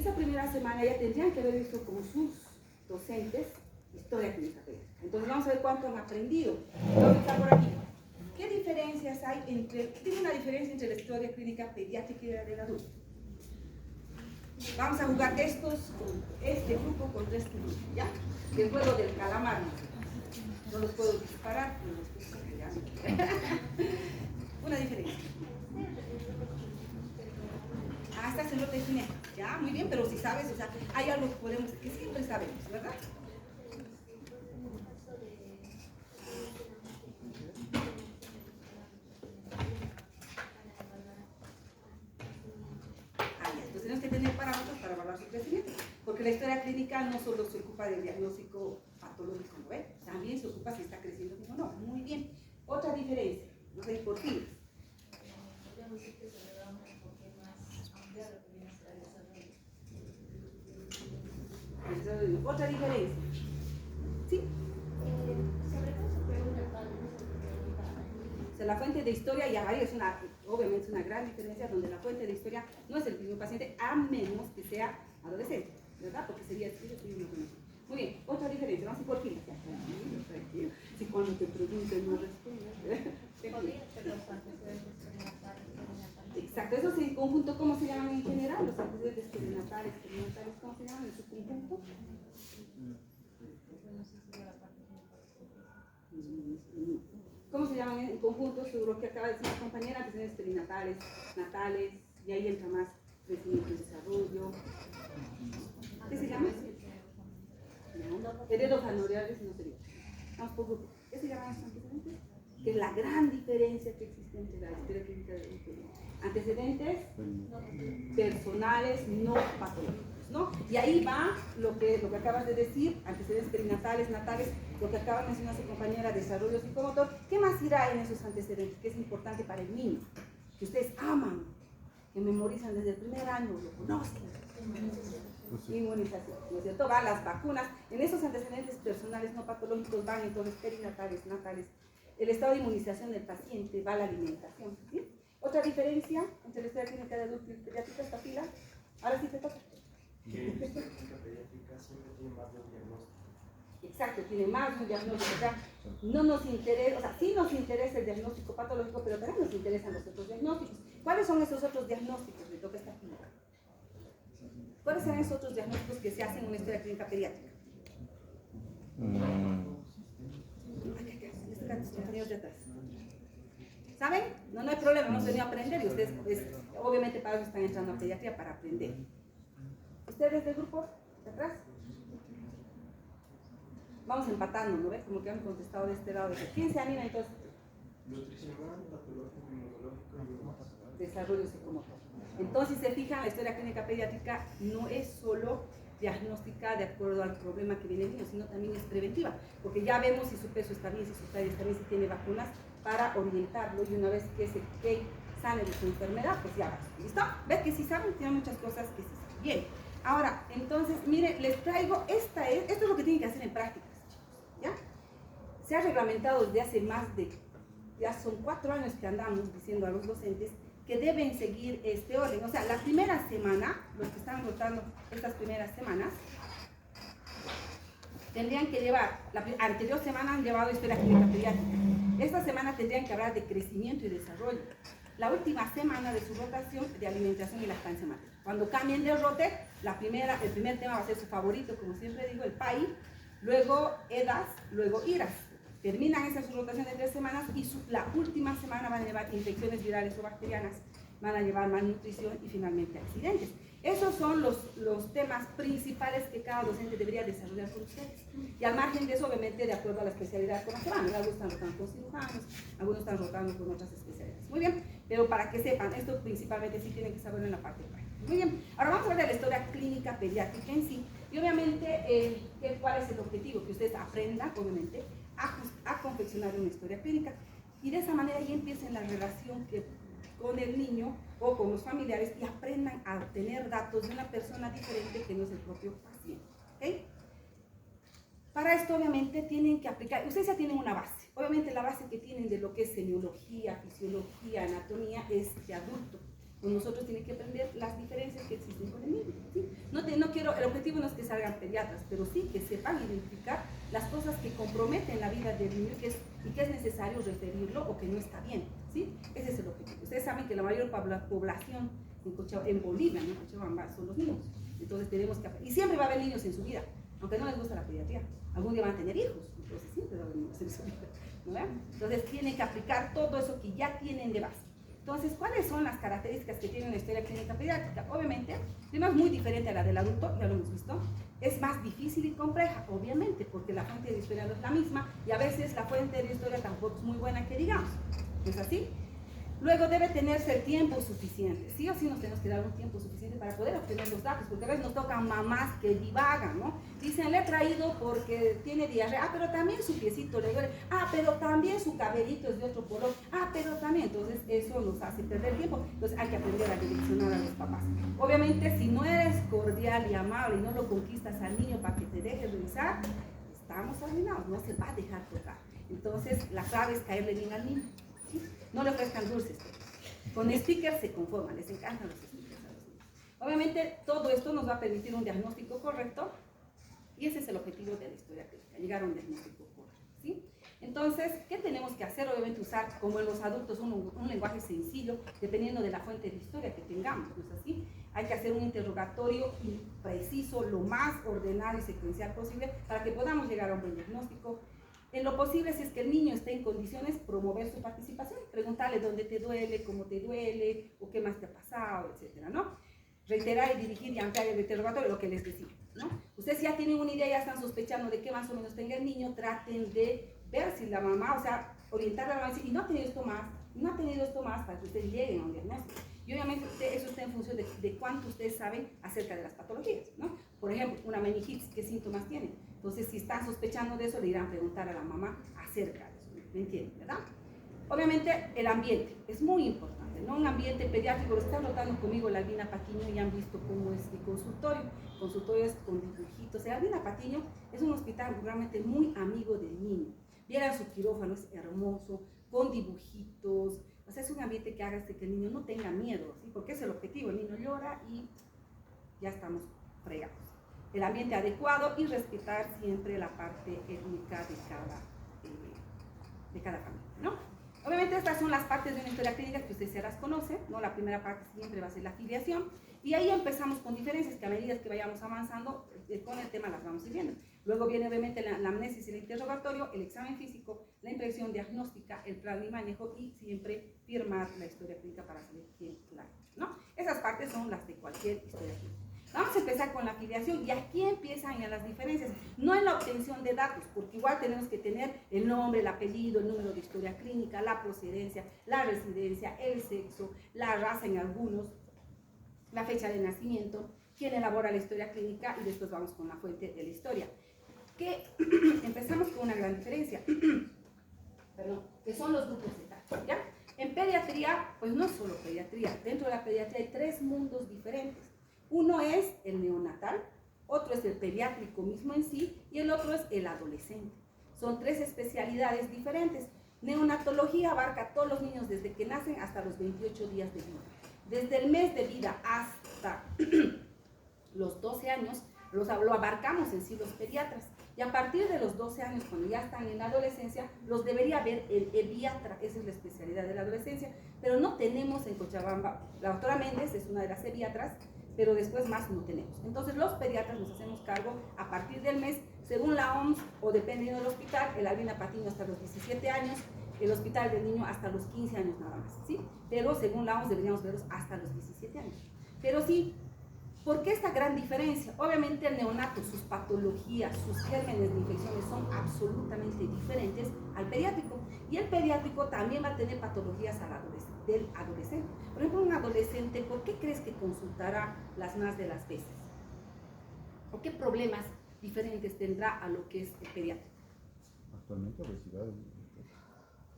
esa primera semana ya tendrían que haber visto con sus docentes historia clínica pediátrica. Entonces vamos a ver cuánto han aprendido. Vamos a estar por aquí. ¿Qué diferencias hay entre, tiene una diferencia entre la historia clínica pediátrica y la del adulto? Vamos a jugar estos con este grupo contra este grupo, ¿ya? El juego del calamar. No los puedo disparar, pero los puedo sacar. Una diferencia. Ah, esta se lo define. Ya, muy bien, pero si sabes, o sea, hay algo que podemos, que siempre sabemos, ¿verdad? Entonces tenemos que tener parámetros para evaluar su crecimiento, porque la historia clínica no solo se ocupa del diagnóstico patológico, ¿no ve? También se ocupa si está creciendo o no. Muy bien. Otra diferencia, no sé por qué. Otra diferencia. ¿Sí? Sobre todo se pregunta O sea, la fuente de historia ya hay, es una, obviamente es una gran diferencia donde la fuente de historia no es el mismo paciente a menos que sea adolescente, ¿verdad? Porque sería muy bien, otra diferencia, vamos a ir por fin. Tranquilo. Si cuando te pregunten no respondes. Exacto, eso sí, conjunto, ¿cómo se llaman en general? Los antecedentes perinatales, ¿cómo se llaman en su conjunto? ¿Cómo se llaman en conjunto? Seguro que acaba de decir la compañera, antecedentes perinatales, natales, y ahí entra más crecimiento y desarrollo. ¿Qué se llama? Heredofamiliares no sería. Vamos por grupo. ¿Qué se llaman estos antecedentes? Que es la gran diferencia que existe entre la historia clínica de antecedentes personales no patológicos, ¿no? Y ahí va lo que acabas de decir, antecedentes perinatales, natales, lo que acaba de mencionar su compañera, desarrollo psicomotor. ¿Qué más irá en esos antecedentes? Que es importante para el niño, que ustedes aman, que memorizan desde el primer año, lo conocen. Inmunización, ¿no es cierto? Van las vacunas. En esos antecedentes personales no patológicos van entonces perinatales, natales. El estado de inmunización del paciente, va la alimentación. ¿Sí? Otra diferencia entre la historia clínica de adulto y pediátrica, esta fila. Ahora sí te toca. Que la historia clínica pediátrica siempre tiene más de un diagnóstico. Exacto, tiene más de un diagnóstico. O sea, no nos interesa, o sea, sí nos interesa el diagnóstico patológico, pero también nos interesan los otros diagnósticos. ¿Cuáles son esos otros diagnósticos? Le toca esta fila. ¿Cuáles son esos otros diagnósticos que se hacen en una historia clínica pediátrica? Compañeros de atrás. ¿Saben? No hay problema, hemos venido a aprender y ustedes, pues, obviamente para eso están entrando a pediatría, para aprender. ¿Ustedes del grupo de atrás? Vamos empatando, ¿no ves? Como que han contestado de este lado. ¿Quién se anima entonces? Nutricional, patológico, inmunológico y desarrollo psicomotor. Entonces, si se fijan, la historia clínica pediátrica no es solo diagnóstica de acuerdo al problema que viene el niño, sino también es preventiva, porque ya vemos si su peso está bien, si su talla está bien, si tiene vacunas, para orientarlo, y una vez que se sane de su enfermedad, pues ya va. ¿Listo? ¿Ves que si saben? Tienen muchas cosas que sí saben. Bien. Ahora, entonces, miren, les traigo, esto es lo que tienen que hacer en prácticas, chicos, ¿ya? Se ha reglamentado desde hace más de, ya son 4 años que andamos diciendo a los docentes que deben seguir este orden. O sea, la primera semana, los que están rotando estas primeras semanas, tendrían que llevar, la anterior semana han llevado historia clínica pediátrica. Esta semana tendrían que hablar de crecimiento y desarrollo. La última semana de su rotación, de alimentación y lactancia materna. Cuando cambien de rote, el primer tema va a ser su favorito, como siempre digo, el PAI, luego EDAS, luego IRAS. Terminan esa su rotación de 3 semanas y la última semana van a llevar infecciones virales o bacterianas, van a llevar malnutrición y finalmente accidentes. Esos son los temas principales que cada docente debería desarrollar con ustedes. Y al margen de eso, obviamente, de acuerdo a la especialidad con la que van. Algunos están rotando con cirujanos, algunos están rotando con otras especialidades. Muy bien, pero para que sepan, esto principalmente sí tienen que saberlo en la parte práctica. Muy bien, ahora vamos a hablar de la historia clínica pediátrica en sí. Y obviamente, ¿cuál es el objetivo? Que ustedes aprendan, obviamente, a confeccionar una historia clínica. Y de esa manera ya empiecen la relación con el niño o con los familiares y aprendan a obtener datos de una persona diferente que no es el propio paciente. ¿Okay? Para esto obviamente tienen que aplicar, ustedes ya tienen una base, obviamente la base que tienen de lo que es semiología, fisiología, anatomía es de adulto. Con nosotros tienen que aprender las diferencias que existen con el niño. ¿Sí? No el objetivo no es que salgan pediatras, pero sí que sepan identificar las cosas que comprometen la vida del niño y que es necesario referirlo o que no está bien, ¿sí? Ese es el objetivo. Ustedes saben que la mayor población en Bolivia, ¿no? Cochabamba, son los niños. Entonces tenemos que... Y siempre va a haber niños en su vida, aunque no les gusta la pediatría. Algún día van a tener hijos, entonces siempre va a haber niños en su vida, ¿no? Entonces tienen que aplicar todo eso que ya tienen de base. Entonces, ¿cuáles son las características que tiene una historia clínica pediátrica? Obviamente, primero es muy diferente a la del adulto, ya lo hemos visto. Es más difícil y compleja, obviamente, porque la fuente de historia no es la misma y a veces la fuente de historia tampoco es muy buena que digamos. ¿No es así? Luego debe tenerse el tiempo suficiente. Sí o sí nos tenemos que dar un tiempo suficiente para poder obtener los datos, porque a veces nos tocan mamás que divagan, ¿no? Dicen, le he traído porque tiene diarrea, pero también su piecito le duele, pero también su cabellito es de otro color, pero también, entonces eso nos hace perder tiempo. Entonces hay que aprender a direccionar a los papás. Obviamente, si no eres cordial y amable y no lo conquistas al niño para que te deje revisar, estamos arruinados, no se va a dejar tocar. Entonces, la clave es caerle bien al niño. ¿Sí? No le ofrezcan dulces. Con stickers se conforman, les encantan los stickers a los niños. Obviamente, todo esto nos va a permitir un diagnóstico correcto y ese es el objetivo de la historia clínica, llegar a un diagnóstico correcto. ¿Sí? Entonces, ¿qué tenemos que hacer? Obviamente usar, como en los adultos, un lenguaje sencillo, dependiendo de la fuente de historia que tengamos, ¿no es así? Hay que hacer un interrogatorio preciso, lo más ordenado y secuencial posible, para que podamos llegar a un buen diagnóstico. En lo posible, si es que el niño está en condiciones, promover su participación, preguntarle dónde te duele, cómo te duele, o qué más te ha pasado, etcétera, ¿no? Reiterar y dirigir y ampliar el interrogatorio, lo que les decía, ¿no? Ustedes ya tienen una idea, ya están sospechando de qué más o menos tenga el niño, traten de ver si la mamá, o sea, orientarla a la mamá y decir, y no ha tenido esto más, y no ha tenido esto más, para que ustedes lleguen a un diagnóstico. Y obviamente eso está en función de cuánto ustedes saben acerca de las patologías, ¿no? Por ejemplo, una meningitis, ¿qué síntomas tiene? Entonces, si están sospechando de eso, le irán a preguntar a la mamá acerca de eso, ¿me entienden, verdad? Obviamente, el ambiente es muy importante, ¿no? Un ambiente pediátrico, lo están notando conmigo la Albina Patiño y han visto cómo es mi consultorio. El consultorio es con dibujitos. El Albina Patiño es un hospital realmente muy amigo del niño. Vieran su quirófano, es hermoso, con dibujitos. O sea, es un ambiente que haga que el niño no tenga miedo, ¿sí? Porque es el objetivo, el niño llora y ya estamos fregados. El ambiente adecuado y respetar siempre la parte étnica de cada familia, ¿no? Obviamente estas son las partes de una historia clínica que ustedes ya las conocen, ¿no? La primera parte siempre va a ser la filiación y ahí empezamos con diferencias que a medida que vayamos avanzando con el tema las vamos a ir viendo. Luego viene obviamente la amnesis y el interrogatorio, el examen físico, la impresión diagnóstica, el plan de manejo y siempre firmar la historia clínica para saber quién la ha hecho, ¿no? Esas partes son las de cualquier historia clínica. Vamos a empezar con la filiación y aquí empiezan ya las diferencias, no en la obtención de datos, porque igual tenemos que tener el nombre, el apellido, el número de historia clínica, la procedencia, la residencia, el sexo, la raza en algunos, la fecha de nacimiento, quién elabora la historia clínica y después vamos con la fuente de la historia. Que empezamos con una gran diferencia, perdón, que son los grupos etarios, ¿ya? En pediatría, pues no es solo pediatría, dentro de la pediatría hay tres mundos diferentes. Uno es el neonatal, otro es el pediátrico mismo en sí y el otro es el adolescente. Son tres especialidades diferentes. Neonatología abarca a todos los niños desde que nacen hasta los 28 días de vida. Desde el mes de vida hasta los 12 años lo abarcamos en sí los pediatras. Y a partir de los 12 años, cuando ya están en la adolescencia, los debería ver el pediatra, esa es la especialidad de la adolescencia, pero no tenemos en Cochabamba. La doctora Méndez es una de las pediatras, pero después más no tenemos. Entonces los pediatras nos hacemos cargo a partir del mes, según la OMS o dependiendo del hospital, el Albina Patiño hasta los 17 años, el hospital del niño hasta los 15 años nada más, ¿sí? Pero según la OMS deberíamos verlos hasta los 17 años. Pero sí, ¿por qué esta gran diferencia? Obviamente el neonato, sus patologías, sus gérmenes de infecciones son absolutamente diferentes al pediátrico. Y el pediátrico también va a tener patologías del adolescente. Por ejemplo, un adolescente, ¿por qué crees que consultará las más de las veces? ¿O qué problemas diferentes tendrá a lo que es el pediátrico? Actualmente obesidad.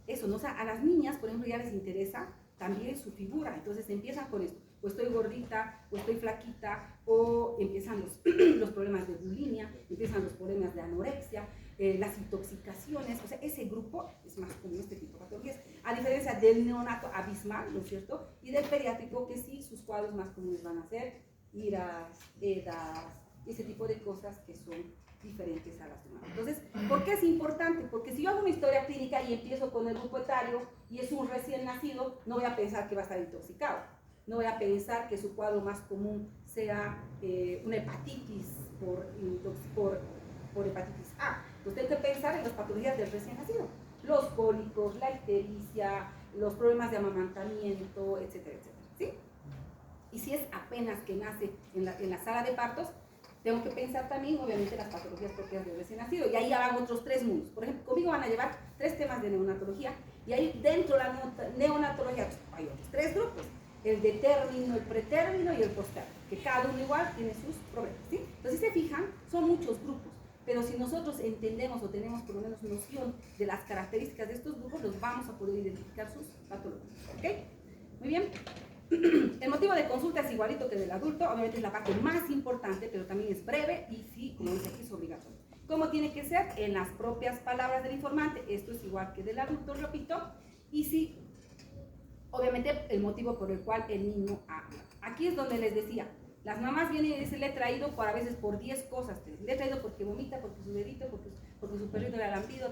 Eso, ¿no? O sea, a las niñas, por ejemplo, ya les interesa también su figura. Entonces empiezan con esto. O estoy gordita, o estoy flaquita, o empiezan los problemas de bulimia, empiezan los problemas de anorexia, las intoxicaciones, o sea, ese grupo es más común este tipo de patologías, a diferencia del neonato abismal, ¿no es cierto? Y del pediátrico, que sí, sus cuadros más comunes van a ser iras, edas, ese tipo de cosas que son diferentes a las demás. Entonces, ¿por qué es importante? Porque si yo hago una historia clínica y empiezo con el grupo etario y es un recién nacido, no voy a pensar que va a estar intoxicado, no voy a pensar que su cuadro más común sea una hepatitis por hepatitis A. Entonces tengo que pensar en las patologías del recién nacido, los cólicos, la ictericia, los problemas de amamantamiento, etcétera, etcétera, ¿sí? Y si es apenas que nace en la sala de partos, tengo que pensar también, obviamente, las patologías propias del recién nacido. Y ahí hagan otros 3 mundos. Por ejemplo, conmigo van a llevar 3 temas de neonatología. Y ahí dentro de la neonatología hay otros 3 grupos. El de término, el pretérmino y el postérmino. Que cada uno igual tiene sus problemas, ¿sí? Entonces, si se fijan, son muchos grupos. Pero si nosotros entendemos o tenemos por lo menos noción de las características de estos grupos, los vamos a poder identificar sus patologías. ¿Ok? Muy bien. El motivo de consulta es igualito que del adulto, obviamente es la parte más importante, pero también es breve y sí, como dice aquí, es obligatorio. ¿Cómo tiene que ser? En las propias palabras del informante, esto es igual que del adulto, repito, y sí, obviamente el motivo por el cual el niño habla. Aquí es donde les decía, las mamás vienen y dicen, le he traído a veces por 10 cosas, le he traído porque vomita, porque su dedito, porque su perrito le ha lambido,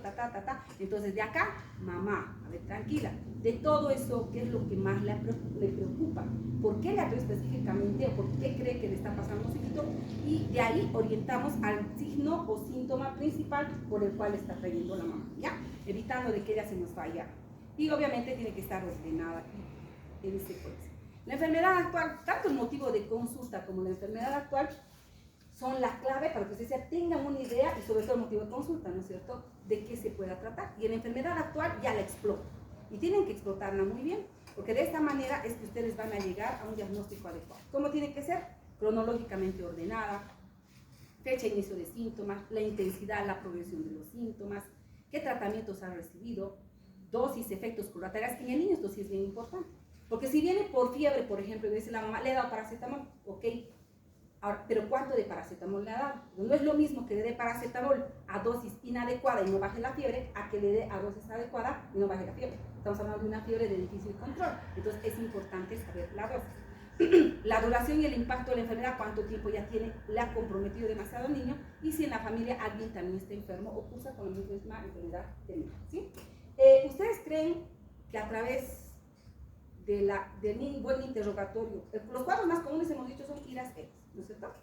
Entonces, de acá, mamá, a ver, tranquila, de todo eso, ¿qué es lo que más le preocupa? ¿Por qué le ha traído específicamente o por qué cree que le está pasando un signo? Y de ahí orientamos al signo o síntoma principal por el cual está trayendo la mamá, ¿ya? Evitando de que ella se nos vaya. Y obviamente tiene que estar ordenada y en secuencia. La enfermedad actual, tanto el motivo de consulta como la enfermedad actual, son la clave para que ustedes tengan una idea y sobre todo el motivo de consulta, ¿no es cierto?, de qué se pueda tratar. Y en la enfermedad actual ya la explotan. Y tienen que explotarla muy bien, porque de esta manera es que ustedes van a llegar a un diagnóstico adecuado. ¿Cómo tiene que ser? Cronológicamente ordenada, fecha de inicio de síntomas, la intensidad, la progresión de los síntomas, qué tratamientos han recibido, dosis, efectos colaterales. En el niño esto sí es bien importante. Porque si viene por fiebre, por ejemplo, y dice la mamá, le he dado paracetamol, ok. Ahora, pero ¿cuánto de paracetamol le ha dado? No es lo mismo que le dé paracetamol a dosis inadecuada y no baje la fiebre, a que le dé a dosis adecuada y no baje la fiebre. Estamos hablando de una fiebre de difícil control. Entonces es importante saber la dosis. La duración y el impacto de la enfermedad, cuánto tiempo ya tiene, le ha comprometido demasiado al niño, y si en la familia alguien también está enfermo o cursa con la misma enfermedad terminal, ¿sí? ¿Ustedes creen que a través de un buen interrogatorio, los cuadros más comunes hemos dicho son IRAS-ERAS, ¿no es cierto?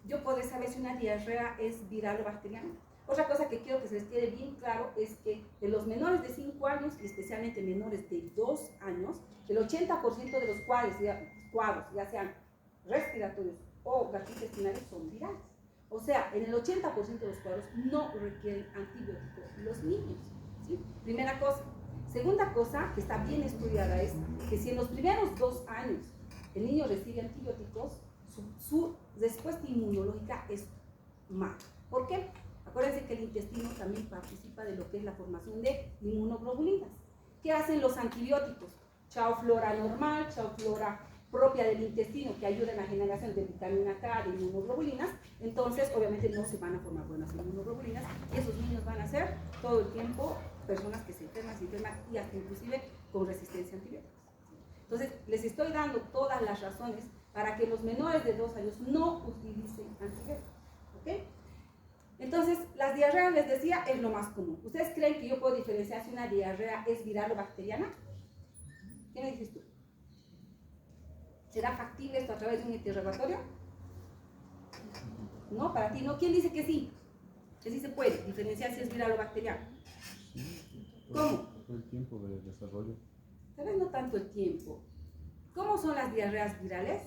Yo puedo saber si una diarrea es viral o bacteriana. Otra cosa que quiero que se les quede bien claro es que de los menores de 5 años y especialmente menores de 2 años, el 80% de los cuadros, ya sean respiratorios o gastrointestinales, son virales. O sea, en el 80% de los cuadros no requieren antibióticos los niños, ¿sí? Primera cosa. Segunda cosa que está bien estudiada es que si en los primeros 2 años el niño recibe antibióticos, su respuesta inmunológica es mala. ¿Por qué? Acuérdense que el intestino también participa de lo que es la formación de inmunoglobulinas. ¿Qué hacen los antibióticos? Chao flora normal, chao flora propia del intestino que ayuda en la generación de vitamina K, de inmunoglobulinas. Entonces, obviamente no se van a formar buenas inmunoglobulinas y esos niños van a ser todo el tiempo personas que se enferman y hasta inclusive con resistencia a antibióticos. Entonces, les estoy dando todas las razones para que los menores de 2 años no utilicen antibióticos, ¿ok? Entonces, las diarreas, les decía, es lo más común. ¿Ustedes creen que yo puedo diferenciar si una diarrea es viral o bacteriana? ¿Qué me dices tú? ¿Será factible esto a través de un interrogatorio? No, para ti no. ¿Quién dice que sí? Que sí se puede diferenciar si es viral o bacteriano. ¿Cómo? Todo el tiempo de desarrollo. Tal vez no tanto el tiempo. ¿Cómo son las diarreas virales?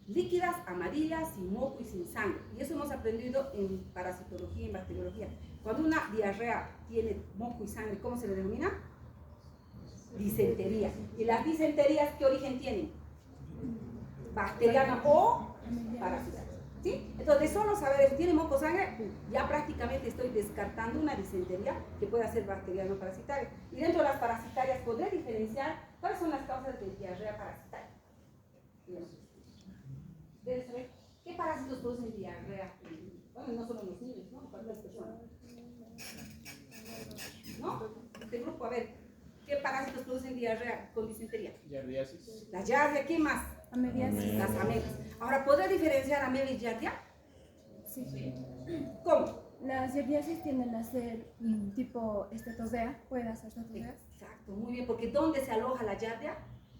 Líquidas, amarillas, sin moco y sin sangre. Y eso hemos aprendido en parasitología y en bacteriología. Cuando una diarrea tiene moco y sangre, ¿cómo se le denomina? Disentería. ¿Y las disenterías qué origen tienen? Bacteriana o parasitaria. ¿Sí? Entonces, solo saber si tiene moco sangre, ya prácticamente estoy descartando una disentería que pueda ser bacteriana o parasitaria. Y dentro de las parasitarias, ¿podré diferenciar cuáles son las causas de diarrea parasitaria? ¿Debes saber qué parásitos producen diarrea? Bueno, no solo los niños, ¿no? Para las personas. ¿No? Este grupo, a ver, ¿qué parásitos producen diarrea con disentería? Yardiasis. La yardia, ¿qué más? Amediasis. Las amebias. Ahora, ¿podrá diferenciar ameba y giardia? Sí. ¿Cómo? Las giardiasis tienden a ser tipo tosea, pueden hacer toseas. Exacto, muy bien, porque ¿dónde se aloja la giardia?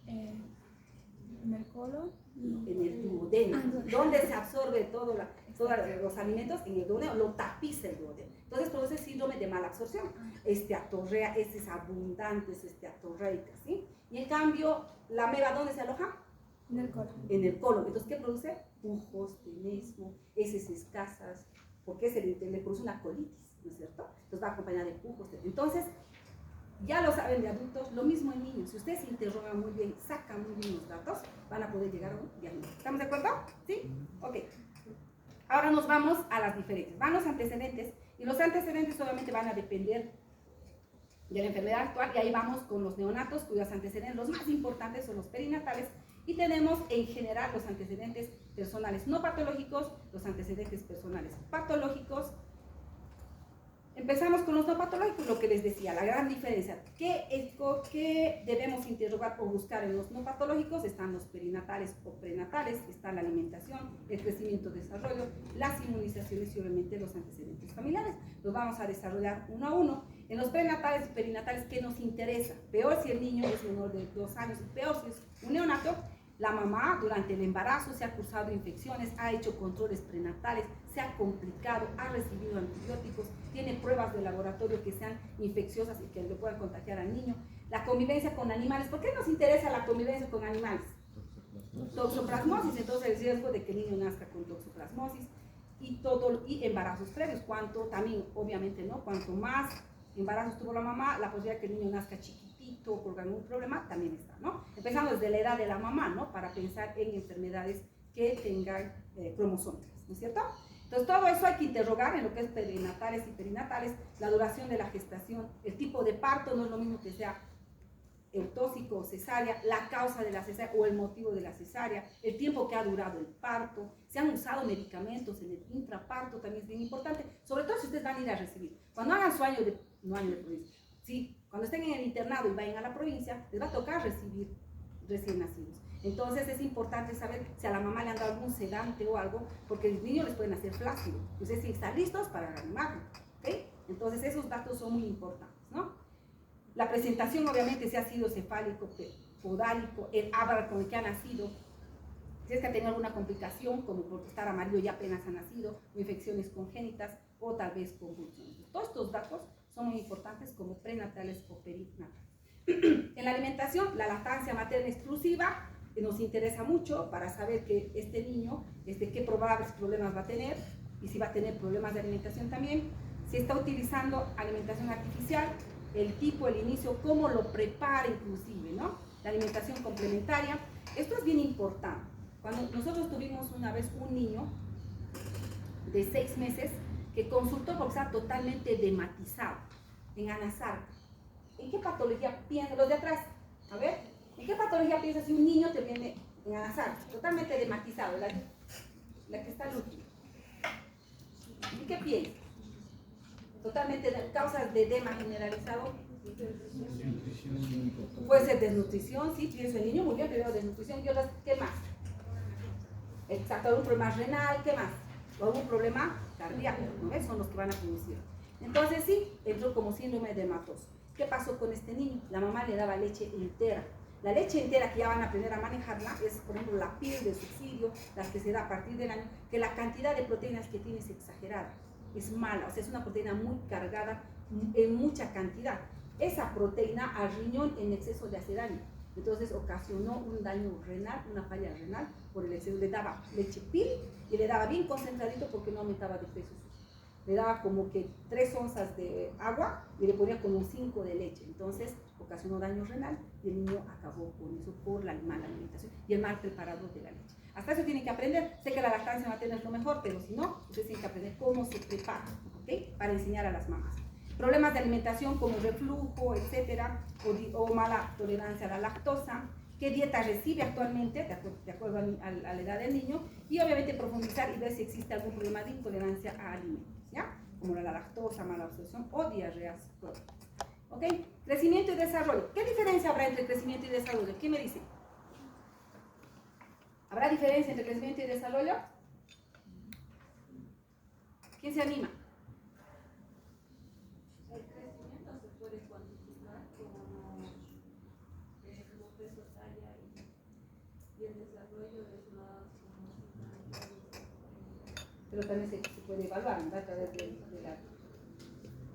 En el colon. En el duodeno. ¿Dónde se absorbe todos los alimentos? En el duodeno, lo tapiza el duodeno. Entonces produce síndrome de mala absorción. Esteatorrea es abundante, es esteatorreica, ¿sí? Y en cambio, ¿la ameba dónde se aloja? En el colon. En el colon. Entonces, ¿qué produce? Pujos, tenesmo, heces escasas, porque le produce una colitis, ¿no es cierto? Entonces va acompañada de pujos. Entonces, ya lo saben de adultos, lo mismo en niños. Si ustedes se interrogan muy bien, sacan muy bien los datos, van a poder llegar a un diagnóstico. ¿Estamos de acuerdo? ¿Sí? Ok. Ahora nos vamos a las diferencias. Van los antecedentes, y los antecedentes obviamente van a depender de la enfermedad actual, y ahí vamos con los neonatos, cuyos antecedentes, los más importantes son los perinatales, y tenemos en general los antecedentes personales no patológicos, los antecedentes personales patológicos. Empezamos con los no patológicos, lo que les decía, la gran diferencia. ¿Qué debemos interrogar o buscar en los no patológicos? Están los perinatales o prenatales, está la alimentación, el crecimiento, desarrollo, las inmunizaciones y obviamente los antecedentes familiares. Los vamos a desarrollar uno a uno. En los prenatales y perinatales, ¿qué nos interesa? Peor si el niño es menor de 2 años, peor si es un neonato. La mamá durante el embarazo se ha cursado infecciones, ha hecho controles prenatales, se ha complicado, ha recibido antibióticos, tiene pruebas de laboratorio que sean infecciosas y que le puedan contagiar al niño. La convivencia con animales, ¿por qué nos interesa la convivencia con animales? Toxoplasmosis, entonces el riesgo de que el niño nazca con toxoplasmosis y embarazos previos, cuanto también, obviamente, ¿no? Cuanto más embarazos tuvo la mamá, la posibilidad de que el niño nazca chiquitito por algún problema también está, ¿no? Empezando desde la edad de la mamá, ¿no? Para pensar en enfermedades que tengan cromosómicas, ¿no es cierto? Entonces todo eso hay que interrogar en lo que es perinatales y perinatales, la duración de la gestación, el tipo de parto, no es lo mismo que sea eutóxico o cesárea, la causa de la cesárea o el motivo de la cesárea, el tiempo que ha durado el parto, se han usado medicamentos en el intraparto, también es bien importante, sobre todo si ustedes van a ir a recibir. Cuando hagan su año de provincia, sí, cuando estén en el internado y vayan a la provincia, les va a tocar recibir recién nacidos. Entonces es importante saber si a la mamá le han dado algún sedante o algo, porque los niños les pueden hacer flácido. Ustedes tienen que estar listos para reanimarlo, ¿ok? Entonces esos datos son muy importantes, ¿no? La presentación, obviamente, si ha sido cefálico, podálico, el ábaro con el que ha nacido, si es que ha tenido alguna complicación, como por estar amarillo y apenas ha nacido, o infecciones congénitas, o tal vez convulsiones. Todos estos datos son muy importantes como prenatales o perinatales. En la alimentación, la lactancia materna exclusiva nos interesa mucho para saber que este niño, qué probables problemas va a tener, y si va a tener problemas de alimentación también, si está utilizando alimentación artificial, el tipo, el inicio, cómo lo prepara inclusive, ¿no? La alimentación complementaria, esto es bien importante. Cuando nosotros tuvimos una vez un niño de 6 meses que consultó porque estaba totalmente dematizado en anasarca. ¿En qué patología piensa? Los de atrás, a ver, ¿en qué patología piensa si un niño te viene en anasarca? Totalmente dematizado, la que está al último. ¿En qué piensa? Totalmente de causas de edema generalizado. Puede ser desnutrición, sí, pienso el niño muy bien, pero desnutrición, ¿qué más? Exacto, algún problema renal, ¿qué más? O algún problema cardíaco, ¿no ves? Son los que van a producir. Entonces sí, entró como síndrome de hematoso. ¿Qué pasó con este niño? La mamá le daba leche entera. La leche entera, que ya van a aprender a manejarla, es por ejemplo la PIL de subsidio, las que se da a partir del año, que la cantidad de proteínas que tiene es exagerada, es mala, o sea, es una proteína muy cargada en mucha cantidad. Esa proteína al riñón en exceso le hace daño. Entonces ocasionó un daño renal, una falla renal por el exceso. Le daba leche PIL y le daba bien concentradito porque no aumentaba de peso. Le daba como que 3 onzas de agua y le ponía como 5 de leche. Entonces ocasionó daño renal y el niño acabó con eso por la mala alimentación y el mal preparado de la leche. Hasta eso tienen que aprender. Sé que la lactancia materna es lo mejor, pero si no, ustedes tienen que aprender cómo se prepara, ¿ok? Para enseñar a las mamás. Problemas de alimentación como reflujo, etcétera, o mala tolerancia a la lactosa, qué dieta recibe actualmente, de acuerdo a la edad del niño, y obviamente profundizar y ver si existe algún problema de intolerancia a alimentos, ¿ya? Como la lactosa, mala absorción o diarreas crónicas. ¿Ok? Crecimiento y desarrollo. ¿Qué diferencia habrá entre crecimiento y desarrollo? ¿Qué me dice? ¿Habrá diferencia entre crecimiento y desarrollo? ¿Quién se anima? El crecimiento se puede cuantificar como peso, talla y el desarrollo es más Pero también se puede evaluar, ¿no? A través de la...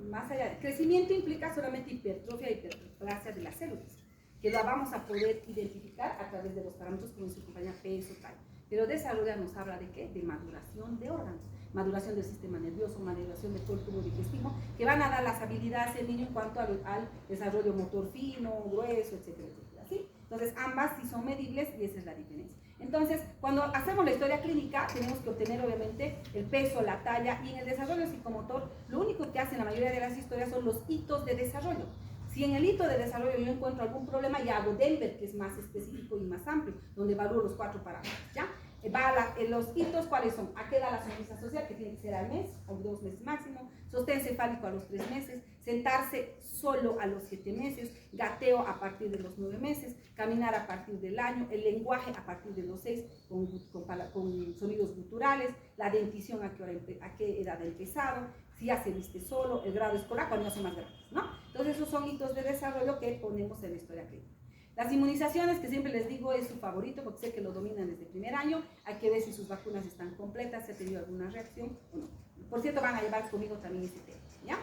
Más allá, crecimiento implica solamente hipertrofia e hiperplasia de las células, que la vamos a poder identificar a través de los parámetros como su compañía peso, talla. Pero desarrollo nos habla de ¿qué? De maduración de órganos, maduración del sistema nervioso, maduración del tubo digestivo, que van a dar las habilidades del niño en cuanto al desarrollo motor fino, grueso, etcétera, etcétera, ¿sí? Entonces, ambas sí son medibles y esa es la diferencia. Entonces, cuando hacemos la historia clínica, tenemos que obtener obviamente el peso, la talla, y en el desarrollo psicomotor, lo único que hacen la mayoría de las historias son los hitos de desarrollo. Si en el hito de desarrollo yo encuentro algún problema, ya hago Denver, que es más específico y más amplio, donde evalúo los 4 parámetros, ¿ya? Los hitos, ¿cuáles son? ¿A qué edad la sonrisa social? Que tiene que ser al mes o 2 meses máximo, sostén cefálico a los 3 meses, sentarse solo a los 7 meses, gateo a partir de los 9 meses, caminar a partir del año, el lenguaje a partir de los 6 con sonidos guturales, la dentición a qué edad ha empezado, si ya se viste solo, el grado escolar cuando ya son más grandes, ¿no? Entonces esos son hitos de desarrollo que ponemos en la historia clínica. Las inmunizaciones, que siempre les digo, es su favorito porque sé que lo dominan desde el primer año. Hay que ver si sus vacunas están completas, si ha tenido alguna reacción o no. Por cierto, van a llevar conmigo también este tema, ¿ya?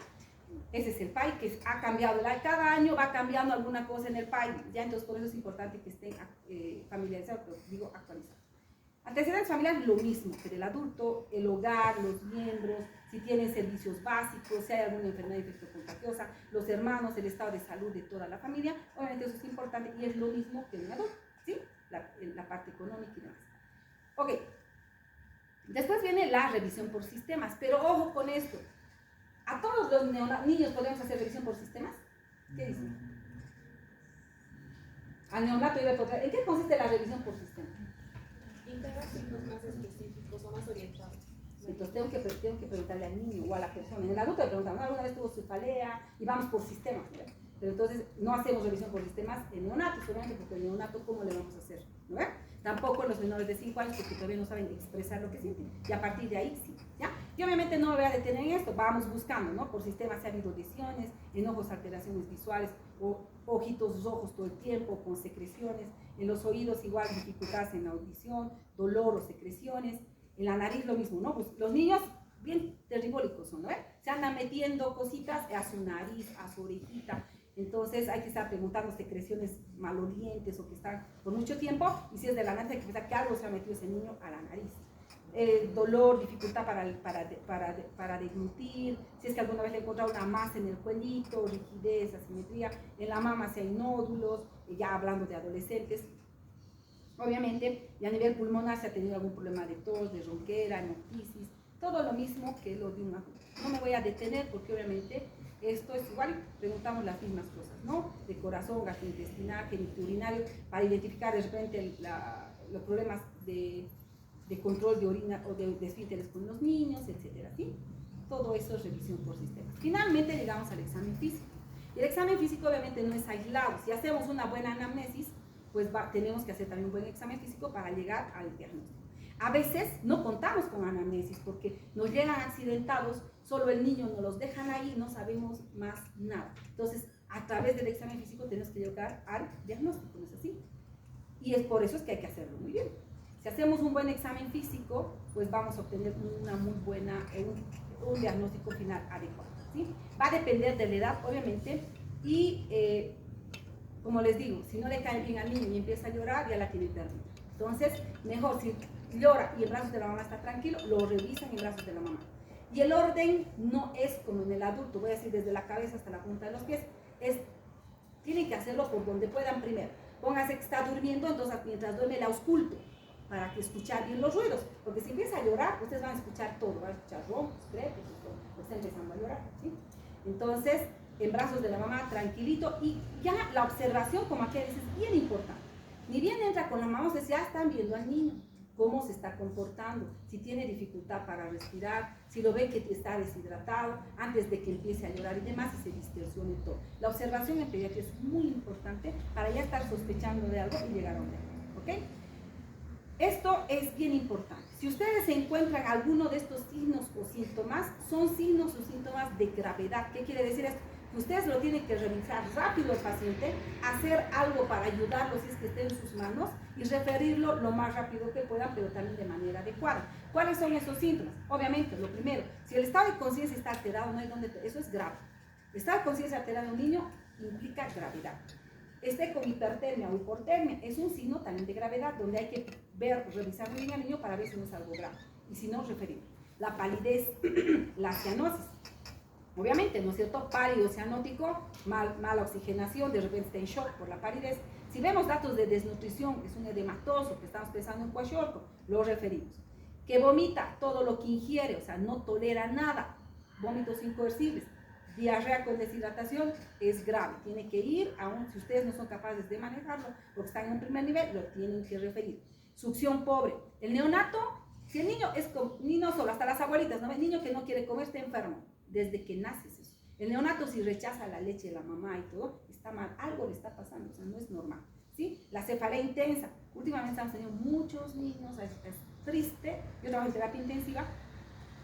Ese es el PAI que ha cambiado. Cada año va cambiando alguna cosa en el PAI, ¿ya? Entonces, por eso es importante que estén familiarizados, pero digo actualizados. Antecedentes familiares, lo mismo que del adulto, el hogar, los miembros, si tienen servicios básicos, si hay alguna enfermedad infectocontagiosa, los hermanos, el estado de salud de toda la familia, obviamente eso es importante y es lo mismo que un adulto, ¿sí? La parte económica y demás. Ok, después viene la revisión por sistemas, pero ojo con esto, ¿a todos los niños podemos hacer revisión por sistemas? ¿Qué dicen? Al neonato ¿en qué consiste la revisión por sistemas? Integrar signos más específicos o más orientados. Entonces tengo que preguntarle al niño o a la persona. En el adulto le preguntamos, alguna vez tuvo cefalea y vamos por sistemas, ¿no? Pero entonces no hacemos revisión por sistemas en neonatos, solamente porque el neonato, ¿cómo le vamos a hacer? ¿No? Tampoco en los menores de 5 años porque todavía no saben expresar lo que sienten. Y a partir de ahí sí, ¿ya? Y obviamente no me voy a detener en esto, vamos buscando, ¿no? Por sistemas si ha habido lesiones, en ojos alteraciones visuales, o ojitos rojos todo el tiempo, con secreciones, en los oídos igual dificultades en la audición, dolor o secreciones, en la nariz lo mismo, ¿no? Pues los niños bien terribólicos son, ¿no? Se andan metiendo cositas a su nariz, a su orejita. Entonces hay que estar preguntando secreciones malolientes o que están por mucho tiempo, y si es de la nariz hay que pensar que algo se ha metido ese niño a la nariz. Dolor, dificultad para deglutir, si es que alguna vez le he encontrado una masa en el cuellito, rigidez, asimetría, en la mama si hay nódulos, ya hablando de adolescentes. Obviamente, y a nivel pulmonar si ha tenido algún problema de tos, de ronquera, hemoptisis, todo lo mismo que lo de un adulto. No me voy a detener porque obviamente esto es igual, preguntamos las mismas cosas, ¿no? De corazón, gastrointestinal, genitourinario, para identificar de repente los problemas de control de orina o de esfínteres con los niños, etcétera, ¿sí? Todo eso es revisión por sistemas. Finalmente llegamos al examen físico. Y el examen físico obviamente no es aislado. Si hacemos una buena anamnesis, pues tenemos que hacer también un buen examen físico para llegar al diagnóstico. A veces no contamos con anamnesis porque nos llegan accidentados, solo el niño nos los dejan ahí, no sabemos más nada. Entonces, a través del examen físico tenemos que llegar al diagnóstico, ¿no es así? Y es por eso es que hay que hacerlo muy bien. Si hacemos un buen examen físico, pues vamos a obtener una muy buena, un diagnóstico final adecuado, ¿sí? Va a depender de la edad, obviamente, y como les digo, si no le cae bien al niño y empieza a llorar, ya la tiene perdida. Entonces, mejor si llora y en brazos de la mamá está tranquilo, lo revisan en brazos de la mamá. Y el orden no es como en el adulto, voy a decir desde la cabeza hasta la punta de los pies, tienen que hacerlo por donde puedan primero. Póngase que está durmiendo, entonces mientras duerme la ausculto, para que escuchar bien los ruidos, porque si empieza a llorar, ustedes van a escuchar todo, van a escuchar roncos, crepes, está empezando a llorar, ¿sí? Entonces, en brazos de la mamá, tranquilito, y ya la observación, como aquí dice, es bien importante. Ni bien entra con la mamá, ustedes ya están viendo al niño, cómo se está comportando, si tiene dificultad para respirar, si lo ven que está deshidratado, antes de que empiece a llorar y demás, y se distorsione todo. La observación en pediatría es muy importante para ya estar sospechando de algo y llegar a un diagnóstico, ¿ok? Esto es bien importante. Si ustedes encuentran alguno de estos signos o síntomas, son signos o síntomas de gravedad. ¿Qué quiere decir esto? Que ustedes lo tienen que revisar rápido al paciente, hacer algo para ayudarlo si es que esté en sus manos y referirlo lo más rápido que puedan, pero también de manera adecuada. ¿Cuáles son esos síntomas? Obviamente, lo primero, si el estado de conciencia está alterado, no hay donde, eso es grave. El estado de conciencia alterado en un niño implica gravedad. Esté con hipertermia o hipotermia es un signo también de gravedad, donde hay que revisar muy bien al niño para ver si no es algo grave. Y si no, referir. La palidez, la cianosis. Obviamente, ¿no es cierto? Pálido cianótico, mala oxigenación, de repente está en shock por la palidez. Si vemos datos de desnutrición, es un edematoso, que estamos pensando en kwashiorkor, lo referimos. Que vomita todo lo que ingiere, o sea, no tolera nada. Vómitos incoercibles. Diarrea con deshidratación es grave. Tiene que ir, aún si ustedes no son capaces de manejarlo, porque están en un primer nivel, lo tienen que referir. Succión pobre. El neonato, si el niño es ni no solo, hasta las abuelitas, ¿no? El niño que no quiere comer está enfermo. Desde que naces eso. El neonato si rechaza la leche de la mamá y todo, está mal, algo le está pasando, o sea, no es normal, ¿sí? La cefalea intensa, últimamente estamos teniendo muchos niños, es triste, yo trabajo en terapia intensiva,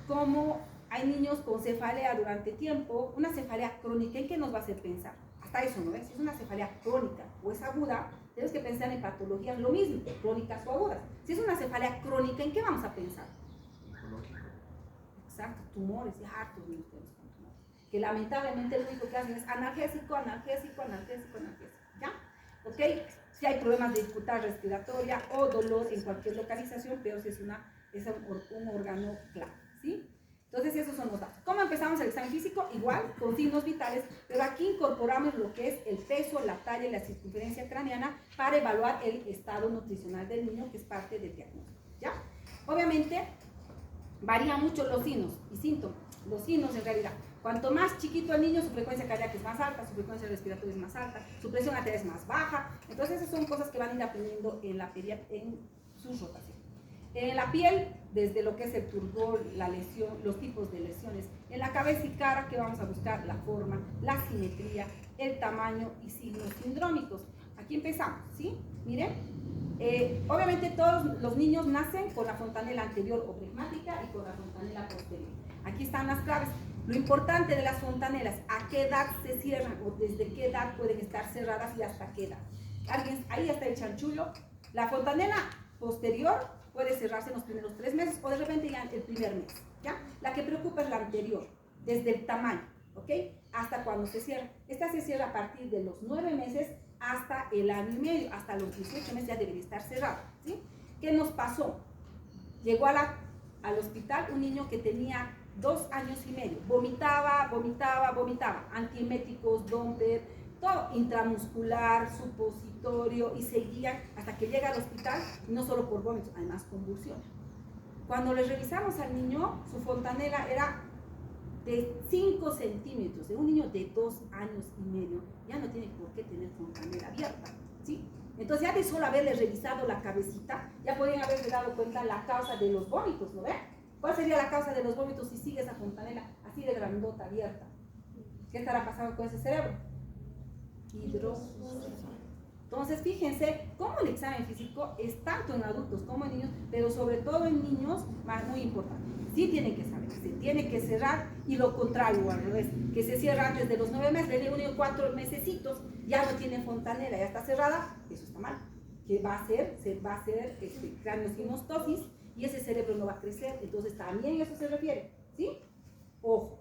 como hay niños con cefalea durante tiempo, una cefalea crónica, ¿en qué nos va a hacer pensar? Hasta eso, ¿no ves? Si es una cefalea crónica o es aguda, tenemos que pensar en patologías, lo mismo, crónicas o agudas. Si es una cefalea crónica, ¿en qué vamos a pensar? Exacto, tumores, y hartos niños tenemos con tumores. Que lamentablemente lo único que hacen es analgésico, analgésico, analgésico, analgésico. ¿Ya? ¿Ok? Si hay problemas de dificultad respiratoria o dolor en cualquier localización, peor si es un órgano clave. ¿Sí? Entonces, esos son los datos. ¿Cómo empezamos el examen físico? Igual, con signos vitales, pero aquí incorporamos lo que es el peso, la talla y la circunferencia craneana para evaluar el estado nutricional del niño, que es parte del diagnóstico. ¿Ya? Obviamente, varían mucho los signos y síntomas. Los signos, en realidad, cuanto más chiquito el niño, su frecuencia cardíaca es más alta, su frecuencia respiratoria es más alta, su presión arterial es más baja. Entonces, esas son cosas que van a ir aprendiendo en la pediatría, en sus rotaciones. En la piel, desde lo que es el turgor, la lesión, los tipos de lesiones. En la cabeza y cara, que vamos a buscar la forma, la simetría, el tamaño y signos sindrómicos. Aquí empezamos, ¿sí? Miren, obviamente todos los niños nacen con la fontanela anterior o plegmática y con la fontanela posterior. Aquí están las claves. Lo importante de las fontanelas, ¿a qué edad se cierran o desde qué edad pueden estar cerradas y hasta qué edad? Ahí está el chanchullo. La fontanela posterior puede cerrarse en los primeros 3 meses o de repente ya el primer mes, ¿ya? La que preocupa es la anterior, desde el tamaño, ¿ok? Hasta cuando se cierra. Esta se cierra a partir de los 9 meses hasta el año y medio, hasta los 18 meses ya debería estar cerrado, ¿sí? ¿Qué nos pasó? Llegó al hospital un niño que tenía 2 años y medio, vomitaba, antieméticos, Doppler, todo intramuscular, supositorio, y seguían hasta que llega al hospital, no solo por vómitos, además convulsiones. Cuando le revisamos al niño, su fontanela era de 5 centímetros, de un niño de 2 años y medio, ya no tiene por qué tener fontanela abierta, ¿sí? Entonces ya de solo haberle revisado la cabecita, ya podían haberse dado cuenta la causa de los vómitos, ¿no ven? ¿Cuál sería la causa de los vómitos si sigue esa fontanela así de grandota, abierta? ¿Qué estará pasando con ese cerebro? Entonces, fíjense cómo el examen físico es tanto en adultos como en niños, pero sobre todo en niños, muy importante. Sí tienen que saber, se tiene que cerrar, y lo contrario, al revés, que se cierra antes de los 9 meses, le digo 4 mesecitos, ya no tiene fontanela, ya está cerrada, eso está mal. ¿Qué va a hacer? Se va a hacer craneosinostosis y ese cerebro no va a crecer, entonces también eso se refiere, ¿sí? Ojo.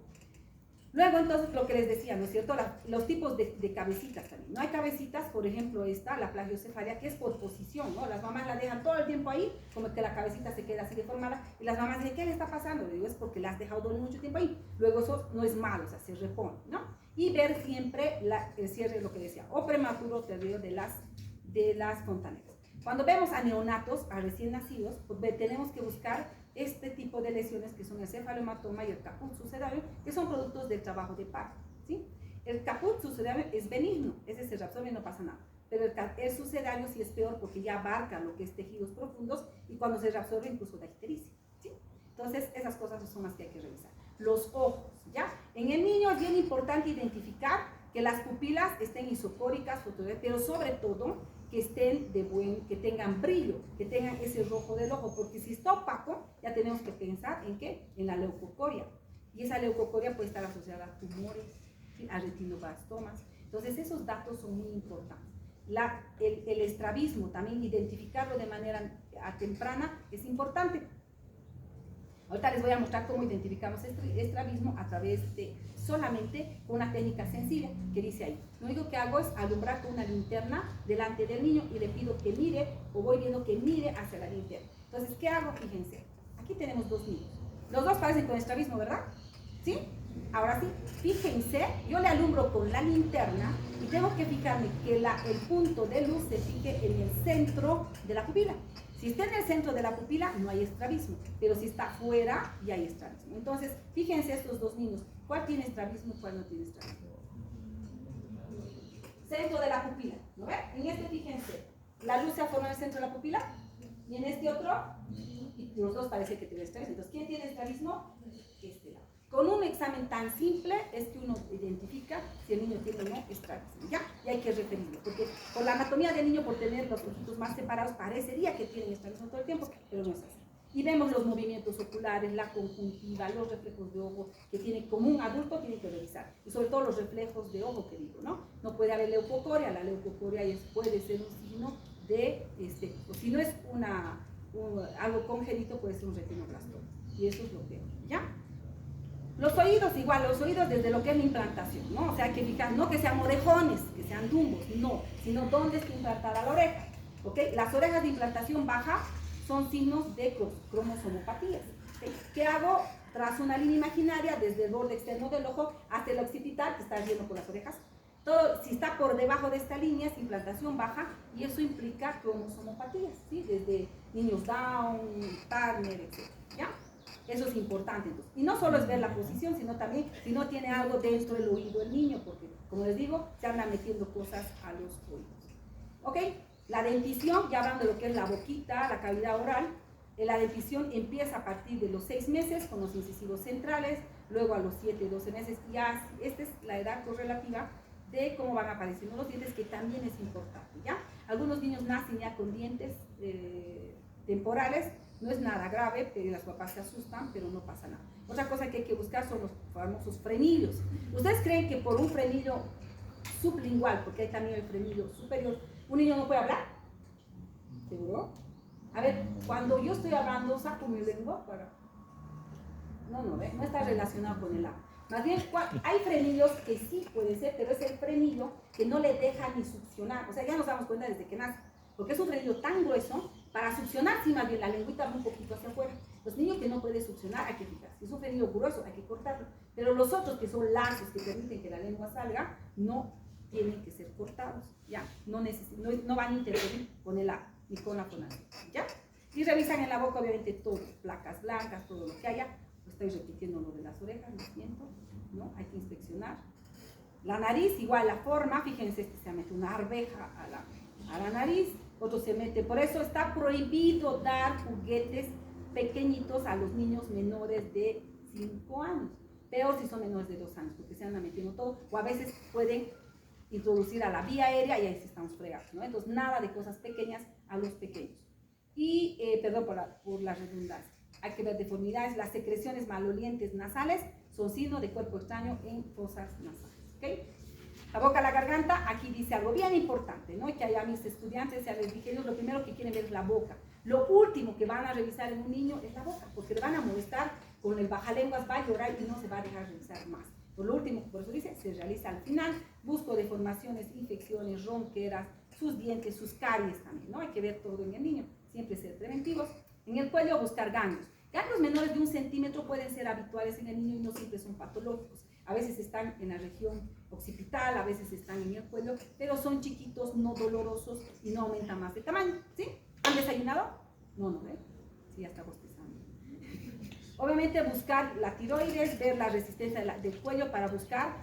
Luego, entonces, lo que les decía, ¿no es cierto? Los tipos de cabecitas también. No hay cabecitas, por ejemplo, esta, la plagiocefalia, que es por posición, ¿no? Las mamás la dejan todo el tiempo ahí, como que la cabecita se queda así deformada, y las mamás dicen, ¿qué le está pasando? Le digo, es porque la has dejado dormir mucho tiempo ahí. Luego eso no es malo, o sea, se repone, ¿no? Y ver siempre el cierre, lo que decía, o prematuro o tardío de las fontanelas. Cuando vemos a neonatos, a recién nacidos, pues tenemos que buscar este tipo de lesiones que son el cefalohematoma y el caput sucedario, que son productos del trabajo de parto, ¿sí? El caput sucedario es benigno, ese se reabsorbe y no pasa nada, pero el sucedario sí es peor porque ya abarca lo que es tejidos profundos y cuando se reabsorbe incluso da ictericia, ¿sí? Entonces esas cosas son las que hay que revisar. Los ojos, ¿ya? En el niño es bien importante identificar que las pupilas estén isocóricas, pero sobre todo que estén que tengan brillo, que tengan ese rojo del ojo, porque si está opaco, ya tenemos que pensar en ¿qué? En la leucocoria. Y esa leucocoria puede estar asociada a tumores, ¿sí? A retinoblastomas. Entonces, esos datos son muy importantes. El estrabismo, también identificarlo de manera temprana, es importante. Ahorita les voy a mostrar cómo identificamos estrabismo a través de solamente una técnica sencilla que dice ahí. Lo único que hago es alumbrar con una linterna delante del niño y le pido que mire, o voy viendo que mire hacia la linterna. Entonces, ¿qué hago? Fíjense, aquí tenemos dos niños. Los dos parecen con estrabismo, ¿verdad? ¿Sí? Ahora sí, fíjense, yo le alumbro con la linterna y tengo que fijarme que el punto de luz se fije en el centro de la pupila. Si está en el centro de la pupila, no hay estrabismo, pero si está fuera, ya hay estrabismo. Entonces, fíjense estos dos niños, ¿cuál tiene estrabismo y cuál no tiene estrabismo? Centro de la pupila, ¿no ven? En este, fíjense, la luz se ha formado en el centro de la pupila, y en este otro, y los dos parece que tienen estrabismo. Entonces, ¿quién tiene estrabismo? Este lado. Con un examen tan simple es que uno identifica si el niño tiene o no estrabismo, ¿ya? Y hay que referirlo, porque por la anatomía del niño, por tener los ojitos más separados, parecería que tienen estrabismo todo el tiempo, pero no es así. Y vemos los movimientos oculares, la conjuntiva, los reflejos de ojo, que tiene como un adulto tiene que revisar. Y sobre todo los reflejos de ojo que digo, ¿no? No puede haber leucocoria, la leucocoria puede ser un signo de, o si no es algo congénito, puede ser un retinoblastoma. Y eso es lo que, ¿ya? Los oídos, igual, los oídos desde lo que es la implantación, ¿no? O sea, hay que fijar, no que sean orejones, que sean dumbos, no, sino dónde está implantada la oreja, ¿ok? Las orejas de implantación baja son signos de cromosomopatías, ¿okay? ¿Qué hago? Trazo una línea imaginaria desde el borde externo del ojo hasta el occipital, que está lleno por las orejas. Todo, si está por debajo de esta línea, es implantación baja, y eso implica cromosomopatías, ¿sí? Desde niños Down, Turner, etc., ¿ya? Eso es importante. Entonces. Y no solo es ver la posición, sino también si no tiene algo dentro del oído el niño, porque, como les digo, se anda metiendo cosas a los oídos. ¿Ok? La dentición, ya hablando de lo que es la boquita, la cavidad oral, la dentición empieza a partir de los 6 meses con los incisivos centrales, luego a los 7, 12 meses, y esta es la edad correlativa de cómo van apareciendo los dientes, que también es importante, ¿ya? Algunos niños nacen ya con dientes temporales. No es nada grave, pero las papás se asustan, pero no pasa nada. Otra cosa que hay que buscar son los famosos frenillos. ¿Ustedes creen que por un frenillo sublingual, porque hay también el frenillo superior, un niño no puede hablar? ¿Seguro? A ver, cuando yo estoy hablando, saco mi lengua para... No está relacionado con el habla. Más bien, hay frenillos que sí pueden ser, pero es el frenillo que no le deja ni succionar. O sea, ya nos damos cuenta desde que nace. Porque es un frenillo tan grueso, para succionar, sí, más bien la lengüita va un poquito hacia afuera. Los niños que no pueden succionar, hay que fijarse. Si es un frenillo grueso, hay que cortarlo. Pero los otros, que son lazos que permiten que la lengua salga, no tienen que ser cortados, ¿ya? No van a interferir con el habla, ni con la fonación, ¿ya? Y revisan en la boca, obviamente, todo, placas blancas, todo lo que haya. Estoy repitiendo lo de las orejas, lo siento, ¿no? Hay que inspeccionar. La nariz, igual la forma, fíjense que se mete una arveja a la nariz, otro se mete, por eso está prohibido dar juguetes pequeñitos a los niños menores de 5 años, peor si son menores de 2 años, porque se andan metiendo todo, o a veces pueden introducir a la vía aérea y ahí se estamos fregando, ¿no? Entonces nada de cosas pequeñas a los pequeños. Y, perdón por la redundancia, hay que ver deformidades. Las secreciones malolientes nasales son signo de cuerpo extraño en fosas nasales, ¿ok? La boca, la garganta, aquí dice algo bien importante, ¿no? Y que a mis estudiantes ya les dije, ellos lo primero que quieren ver es la boca. Lo último que van a revisar en un niño es la boca, porque le van a molestar con el bajalenguas, va a llorar y no se va a dejar revisar más. Por lo último, por eso dice, se realiza al final. Busco deformaciones, infecciones, ronqueras, sus dientes, sus caries también, ¿no? Hay que ver todo en el niño, siempre ser preventivos. En el cuello, buscar ganglios. Ganglios menores de 1 centímetro pueden ser habituales en el niño y no siempre son patológicos. A veces están en la región occipital, a veces están en el cuello, pero son chiquitos, no dolorosos y no aumentan más de tamaño, ¿sí? ¿Han desayunado? No, ¿eh? Sí, ya está bostezando. Obviamente buscar la tiroides, ver la resistencia del cuello para buscar.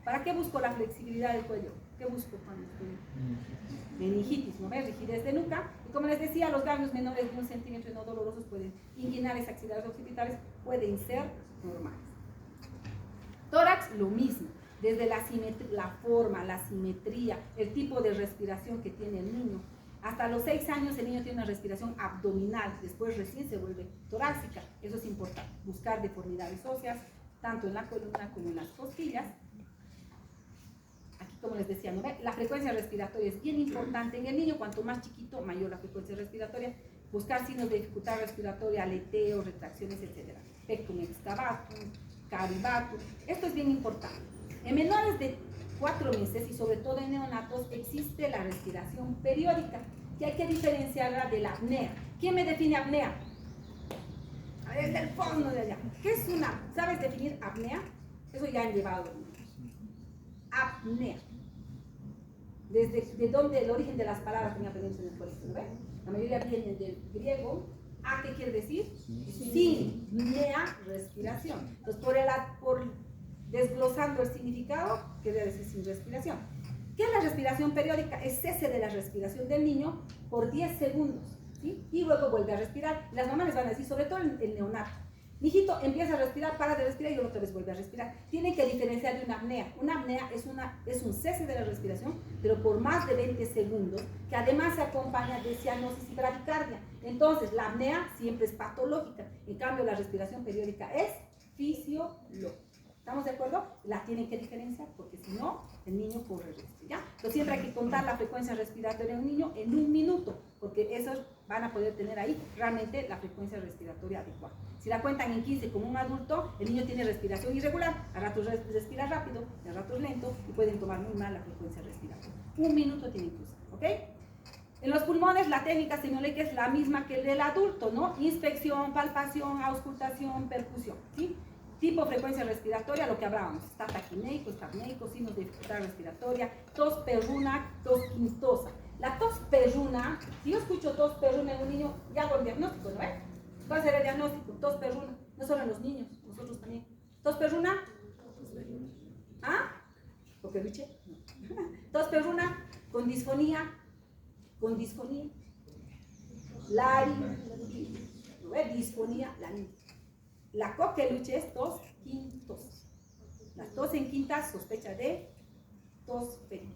¿Para qué busco la flexibilidad del cuello? ¿Qué busco cuando estoy? Meningitis, ¿no ves? Rigidez de nuca. Y como les decía, los ganglios menores de 1 centímetro y no dolorosos pueden, inguinales axilares occipitales, pueden ser normales. Tórax, lo mismo. Desde la forma, la simetría, el tipo de respiración que tiene el niño. Hasta los 6 años el niño tiene una respiración abdominal, después recién se vuelve torácica. Eso es importante, buscar deformidades óseas, tanto en la columna como en las costillas. Aquí, como les decía, ¿no? La frecuencia respiratoria es bien importante en el niño. Cuanto más chiquito, mayor la frecuencia respiratoria. Buscar signos de dificultad respiratoria, aleteo, retracciones, etc. Pectum excavatum, caribatum. Esto es bien importante. En menores de 4 meses y sobre todo en neonatos existe la respiración periódica, que hay que diferenciarla de la apnea. ¿Quién me define apnea? Desde el fondo de allá. ¿Qué es una? ¿Sabes definir apnea? Eso ya han llevado. Apnea. De dónde el origen de las palabras que aprendemos en el colegio, ¿no ven? La mayoría vienen del griego. ¿A qué quiere decir? Sin. Nea, respiración. Entonces, por desglosando el significado, quiere decir sin respiración. ¿Qué es la respiración periódica? Es cese de la respiración del niño por 10 segundos, ¿sí? Y luego vuelve a respirar. Las mamás les van a decir, sobre todo el neonato, mijito, empieza a respirar, para de respirar y otra vez vuelve a respirar. Tienen que diferenciar de una apnea. Una apnea es un cese de la respiración, pero por más de 20 segundos, que además se acompaña de cianosis y bradicardia. Entonces, la apnea siempre es patológica. En cambio, la respiración periódica es fisiológica. ¿Estamos de acuerdo? La tienen que diferenciar porque si no, el niño corre riesgo, ¿ya? Entonces siempre hay que contar la frecuencia respiratoria de un niño en 1 minuto, porque esos van a poder tener ahí realmente la frecuencia respiratoria adecuada. Si la cuentan en 15 como un adulto, el niño tiene respiración irregular, a ratos respira rápido, a ratos lento y pueden tomar muy mal la frecuencia respiratoria. 1 minuto tienen que usar, ¿ok? En los pulmones la técnica semiológica es la misma que el del adulto, ¿no? Inspección, palpación, auscultación, percusión, ¿sí? Tipo frecuencia respiratoria, lo que hablábamos, está taquineico, estapneico, signos de dificultad respiratoria, tos perruna, tos quintosa. La tos perruna, si yo escucho tos perruna en un niño, ya hago el diagnóstico, ¿no ves? ¿Cuál será el diagnóstico? Tos perruna, no solo en los niños, nosotros también. ¿Tos perruna? ¿Ah? ¿Coqueluche? No. Tos perruna con disfonía, laringitis, ¿no ves? Disfonía, laringitis. La coqueluche es tos quintosa. La tos en quintas, sospecha de tos febril.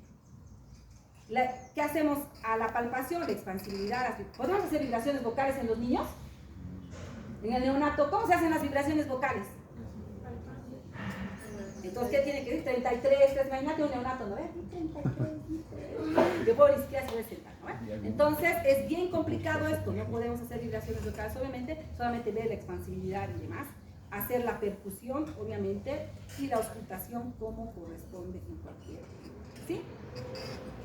¿Qué hacemos a la palpación? La expansibilidad. ¿Podemos hacer vibraciones vocales en los niños? En el neonato, ¿cómo se hacen las vibraciones vocales? Entonces, ¿qué tiene que decir? 33, imagínate un neonato, ¿no ves? 33, de pobre ni siquiera se puede sentar, ¿no ves? Entonces, es bien complicado esto, no podemos hacer vibraciones vocales, obviamente, solamente ver la expansibilidad y demás, hacer la percusión, obviamente, y la auscultación como corresponde en cualquier, ¿sí?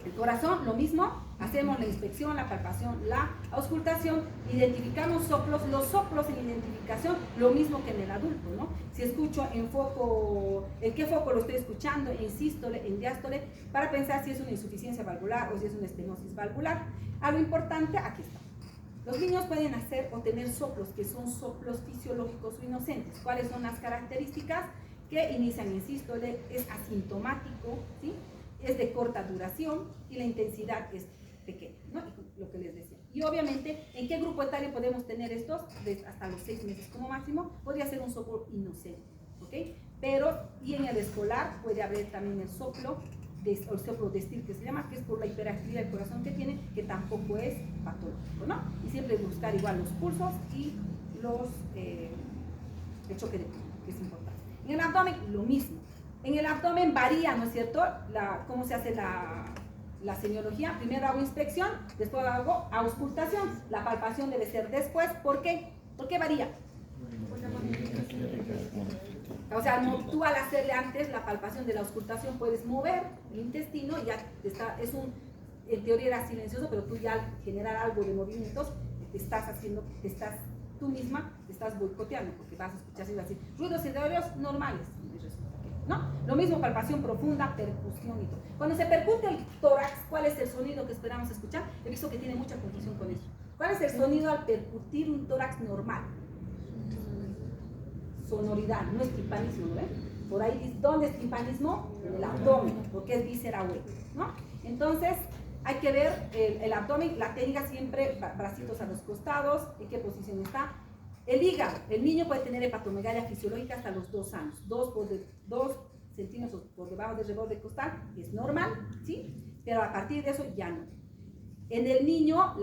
El corazón, lo mismo, hacemos la inspección, la palpación, la auscultación, identificamos soplos, los soplos en identificación, lo mismo que en el adulto, ¿no? Si escucho en foco, ¿en qué foco lo estoy escuchando? En sístole, en diástole, para pensar si es una insuficiencia valvular o si es una estenosis valvular. Algo importante, aquí está. Los niños pueden hacer o tener soplos que son soplos fisiológicos o inocentes. ¿Cuáles son las características? Que inician en sístole, es asintomático, ¿sí? Es de corta duración y la intensidad es pequeña, ¿no? Lo que les decía. Y obviamente, ¿en qué grupo etario podemos tener estos? Hasta los 6 meses como máximo, podría ser un soplo inocente, ¿ok? Pero, y en el escolar puede haber también el soplo de Still, que se llama, que es por la hiperactividad del corazón que tiene, que tampoco es patológico, ¿no? Y siempre buscar igual los pulsos y el choque de pulso, que es importante. En el abdomen, lo mismo. En el abdomen varía, ¿no es cierto?, cómo se hace la semiología. Primero hago inspección, después hago auscultación. La palpación debe ser después. ¿Por qué? ¿Por qué varía? O sea, tú al hacerle antes la palpación de la auscultación puedes mover el intestino, ya en teoría era silencioso, pero tú ya al generar algo de movimientos, tú misma te estás boicoteando, porque vas a escuchar así, así, ruidos interiores normales. ¿No? Lo mismo, palpación profunda, percusión y todo. Cuando se percute el tórax, ¿cuál es el sonido que esperamos escuchar? He visto que tiene mucha confusión con eso. ¿Cuál es el sonido al percutir un tórax normal? Sonoridad, no es timpanismo, ¿no? Por ahí, ¿dónde es timpanismo? En el abdomen, porque es víscera hueca, ¿no? Entonces, hay que ver el abdomen, la técnica siempre, bracitos a los costados, en qué posición está. El hígado, el niño puede tener hepatomegalia fisiológica hasta los 2 años, 2 centímetros por debajo del reborde costal, es normal, ¿sí? Pero a partir de eso ya no. En el niño,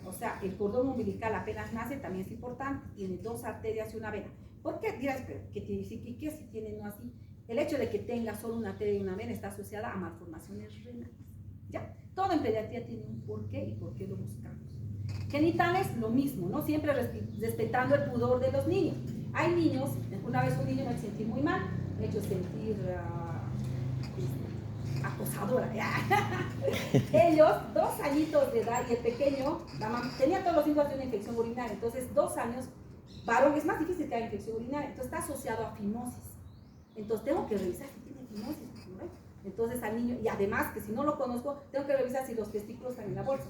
o sea, el cordón umbilical apenas nace, también es importante, tiene 2 arterias y una vena. ¿Por qué? Dirás, ¿qué tiene? ¿Qué si tiene no así? El hecho de que tenga solo una arteria y una vena está asociada a malformaciones renales. ¿Ya? Todo en pediatría tiene un porqué y por qué lo buscamos. Genitales, lo mismo, ¿no? Siempre respetando el pudor de los niños. Hay niños, una vez un niño me sentí muy mal, me he hecho sentir acosadora. Ellos, 2 añitos de edad y el pequeño, la mamá, tenía todos los síntomas de una infección urinaria, entonces 2 años, varón es más difícil que haya infección urinaria, entonces está asociado a fimosis. Entonces tengo que revisar si tiene fimosis, ¿no? Entonces al niño, y además que si no lo conozco, tengo que revisar si los testículos están en la bolsa.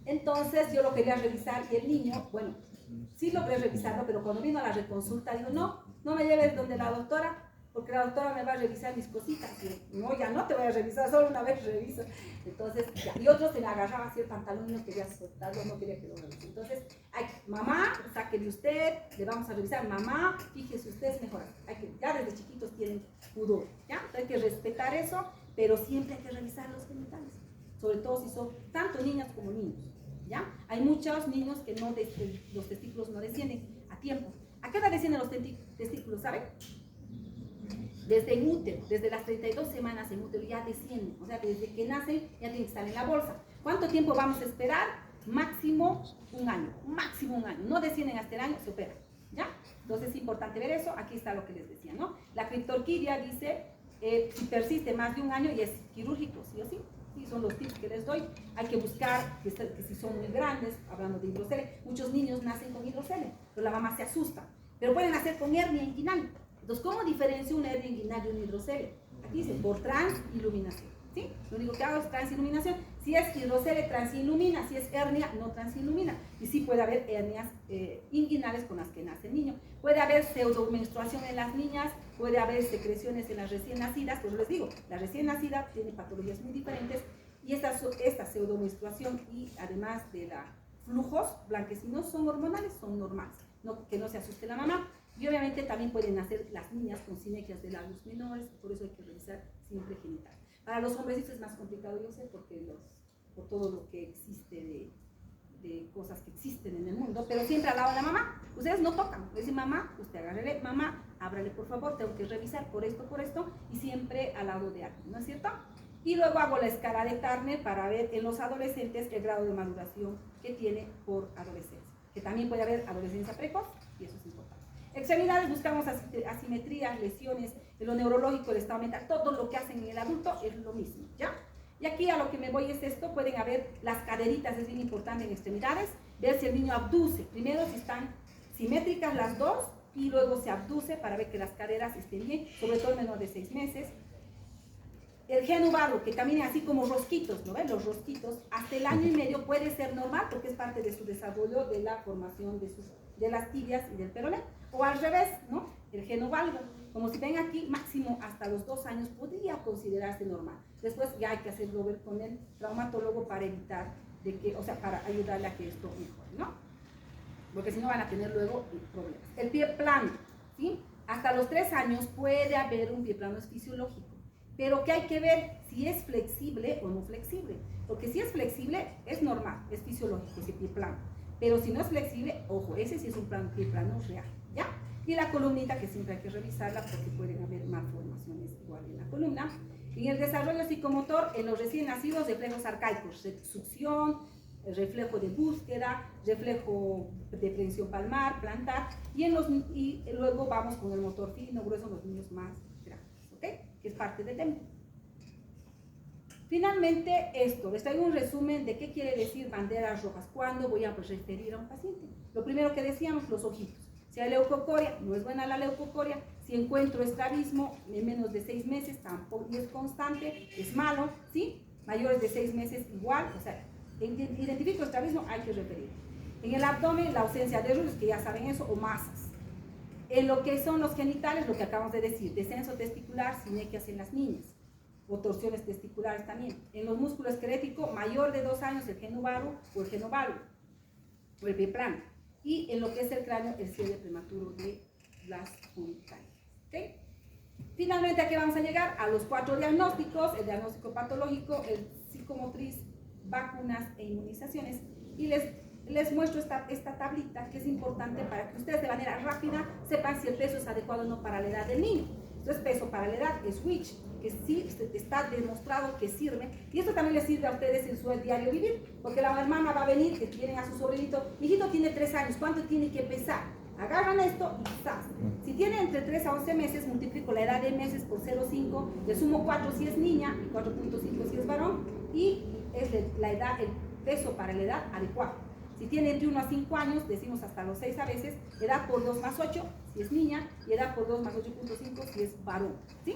Entonces yo lo quería revisar y el niño, bueno, sí logré revisarlo, pero cuando vino a la reconsulta, digo, no me lleves donde la doctora, porque la doctora me va a revisar mis cositas. Y no, ya no te voy a revisar, solo una vez reviso. Entonces, ya. Y otro se le agarraba así el pantalón y no quería soltarlo, no quería que lo revise. Entonces, mamá, sáquele usted, le vamos a revisar. Mamá, fíjese usted, es mejor. Ya desde chiquitos tienen pudor, ¿ya? Entonces hay que respetar eso, pero siempre hay que revisar los genitales. Sobre todo si son tanto niñas como niños, ¿ya? Hay muchos niños que los testículos no descienden a tiempo. ¿A qué edad descienden los testículos, saben? Desde el útero, desde las 32 semanas en útero ya descienden, o sea, desde que nacen ya tienen que estar en la bolsa. ¿Cuánto tiempo vamos a esperar? Máximo un año, no descienden hasta el año, se operan, ¿ya? Entonces es importante ver eso, aquí está lo que les decía, ¿no? La criptorquidia dice, si persiste más de un año y es quirúrgico, ¿sí o sí? Sí, son los tips que les doy. Hay que buscar que si son muy grandes, hablando de hidrocele, muchos niños nacen con hidrocele, pero la mamá se asusta, pero pueden nacer con hernia inguinal. Entonces, ¿cómo diferencio una hernia inguinal de un hidrocele? Aquí dice, por transiluminación, ¿sí? Lo único que hago es transiluminación. Si es hidrocele, transilumina. Si es hernia, no transilumina. Y sí puede haber hernias inguinales con las que nace el niño. Puede haber pseudomenstruación en las niñas, puede haber secreciones en las recién nacidas. Pues les digo, la recién nacida tiene patologías muy diferentes y esta pseudomenstruación y además de los flujos blanquecinos son hormonales, son normales. Que no se asuste la mamá. Y obviamente también pueden nacer las niñas con sinequias de labios menores, por eso hay que revisar siempre genital. Para los hombres esto es más complicado, yo sé, porque por todo lo que existe de cosas que existen en el mundo, pero siempre al lado de la mamá. Ustedes no tocan, le dicen mamá, usted agárrele, mamá, ábrale por favor, tengo que revisar por esto, y siempre al lado de alguien, ¿no es cierto? Y luego hago la escala de Turner para ver en los adolescentes el grado de maduración que tiene por adolescencia, que también puede haber adolescencia precoz, y eso es importante. Extremidades, buscamos asimetrías, lesiones, de lo neurológico, el estado mental, todo lo que hacen en el adulto es lo mismo, ¿ya? Y aquí a lo que me voy es esto, pueden haber las caderitas, es bien importante en extremidades, ver si el niño abduce, primero si están simétricas las dos, y luego se abduce para ver que las caderas estén bien, sobre todo en menor de 6 meses. El geno varo, que camine así como rosquitos, ¿no ven? Los rosquitos, hasta el año y medio puede ser normal, porque es parte de su desarrollo, de la formación de las tibias y del peroné. O al revés, ¿no? El geno valgo, como si ven aquí, máximo hasta los 2 años podría considerarse normal. Después ya hay que hacerlo ver con el traumatólogo para evitar para ayudarle a que esto mejore, ¿no? Porque si no van a tener luego problemas. El pie plano, ¿sí? Hasta los 3 años puede haber un pie plano, es fisiológico. Pero que hay que ver si es flexible o no flexible. Porque si es flexible, es normal, es fisiológico ese pie plano. Pero si no es flexible, ojo, ese sí es un pie plano real, ¿ya? Y la columnita, que siempre hay que revisarla porque pueden haber malformaciones igual en la columna. En el desarrollo psicomotor, en los recién nacidos, reflejos arcaicos, succión, reflejo de búsqueda, reflejo de prensión palmar, plantar, y luego vamos con el motor fino, grueso, los niños más grandes, ¿ok? Que es parte del tema. Finalmente, les traigo un resumen de qué quiere decir banderas rojas. ¿Cuándo voy a referir a un paciente? Lo primero que decíamos, los ojitos. Si hay leucocoria, no es buena la leucocoria. Si encuentro estrabismo en menos de 6 meses, tampoco es constante, es malo, ¿sí? Mayores de 6 meses, igual, o sea, identifico estrabismo, hay que referir. En el abdomen, la ausencia de rulos, que ya saben eso, o masas. En lo que son los genitales, lo que acabamos de decir, descenso testicular, sinequias en las niñas, o torsiones testiculares también. En los músculos esqueléticos, mayor de 2 años, el geno varo o el geno varo, o el pie plano. Y en lo que es el cráneo, el cierre prematuro de las genitales. ¿Okay? Finalmente, aquí vamos a llegar a los 4 diagnósticos: el diagnóstico patológico, el psicomotriz, vacunas e inmunizaciones. Y les muestro esta tablita que es importante para que ustedes de manera rápida sepan si el peso es adecuado o no para la edad del niño. Entonces, peso para la edad es WICH, que sí está demostrado que sirve. Y esto también les sirve a ustedes en su diario vivir, porque la hermana va a venir, que tienen a su sobrinito, mi hijito tiene 3 años, ¿cuánto tiene que pesar? Agarran esto y ¡zas! Si tiene entre 3 a 11 meses, multiplico la edad de meses por 0,5, le sumo 4 si es niña y 4,5 si es varón, y es la edad, el peso para la edad adecuada. Si tiene entre 1 a 5 años, decimos hasta los 6 a veces, edad por 2 más 8 si es niña, y edad por 2 más 8,5 si es varón, ¿sí?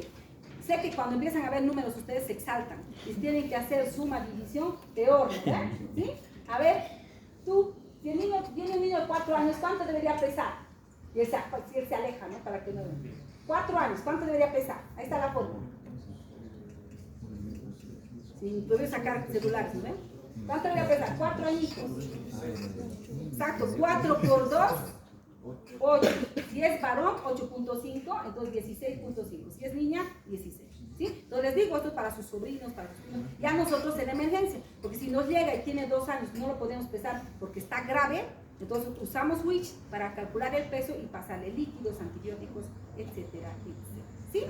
Sé que cuando empiezan a ver números ustedes se exaltan, y si tienen que hacer suma, división, peor, ¿verdad? ¿Sí? A ver, tú, si el niño tiene un niño de 4 años, ¿cuánto debería pesar? Y si él se aleja, ¿no? Para que no vean. 4 años, ¿cuánto debería pesar? Ahí está la fórmula. Sí, puedes sacar celulares, ¿no ven? ¿Cuánto debería pesar? 4 añitos. Exacto, 4 por 2, 8. Si es varón, 8,5, entonces 16,5. Si es niña, 16. ¿Sí? Entonces les digo, esto es para sus sobrinos, para sus primos. Ya nosotros en emergencia, porque si nos llega y tiene 2 años, no lo podemos pesar porque está grave, entonces usamos WICH para calcular el peso y pasarle líquidos, antibióticos, etcétera, etcétera. ¿Sí?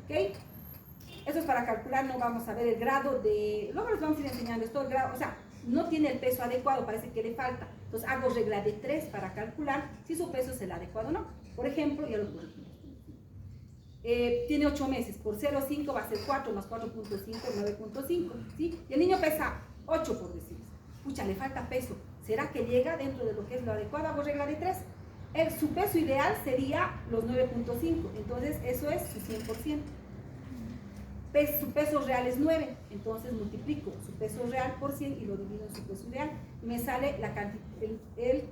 ¿Ok? Eso es para calcular, no vamos a ver el grado de... Luego les vamos a ir enseñando esto, el grado, o sea, no tiene el peso adecuado, parece que le falta. Entonces hago regla de 3 para calcular si su peso es el adecuado o no. Por ejemplo, ya lo corregimos. Tiene 8 meses, por 0,5 va a ser 4 más 4,5, 9,5, ¿sí? Y el niño pesa 8 por decir. Pucha, le falta peso. ¿Será que llega dentro de lo que es lo adecuado? Hago regla de 3. Su peso ideal sería los 9,5, entonces eso es su 100%. Su peso real es 9, entonces multiplico su peso real por 100 y lo divido en su peso ideal. Y me sale la cantidad, el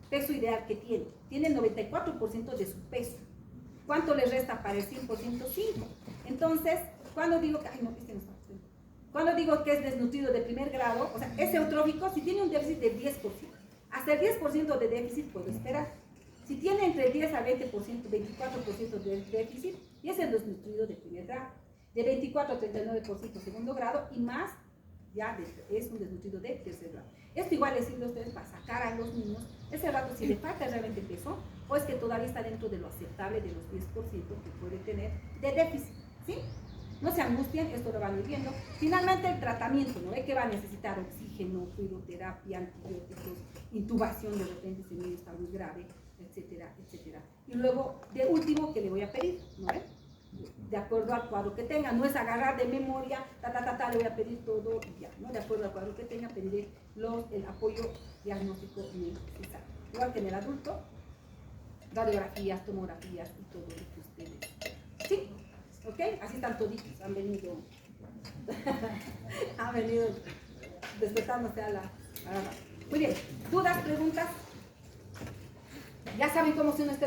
peso ideal que tiene. Tiene el 94% de su peso. ¿Cuánto le resta para el 100%? 5. Entonces, cuando digo que, cuando digo que es desnutrido de primer grado, o sea, es eutrófico si tiene un déficit del 10%. Hasta el 10% de déficit puedo esperar. Si tiene entre el 10 a 20%, 24% de déficit, y es el desnutrido de primer grado. De 24 a 39% segundo grado y más, ya es un desnutrido de tercer grado. Esto igual les sirve a ustedes para sacar a los niños ese rato si le falta realmente peso o es que todavía está dentro de lo aceptable de los 10% que puede tener de déficit, ¿sí? No se angustien, esto lo van a ir viendo. Finalmente el tratamiento, ¿no? Que va a necesitar oxígeno, fluidoterapia, antibióticos, intubación de repente si el niño está muy grave, etcétera, etcétera. Y luego, de último, que le voy a pedir, ¿no? De acuerdo al cuadro que tenga, no es agarrar de memoria, le voy a pedir todo y ya, ¿no? De acuerdo al cuadro que tenga, pediré el apoyo diagnóstico necesario. Igual que en el adulto, radiografías, tomografías y todo lo que ustedes. ¿Sí? ¿Ok? Así están toditos, han venido despertándose a la Muy bien, ¿dudas, preguntas? Ya saben cómo se uno está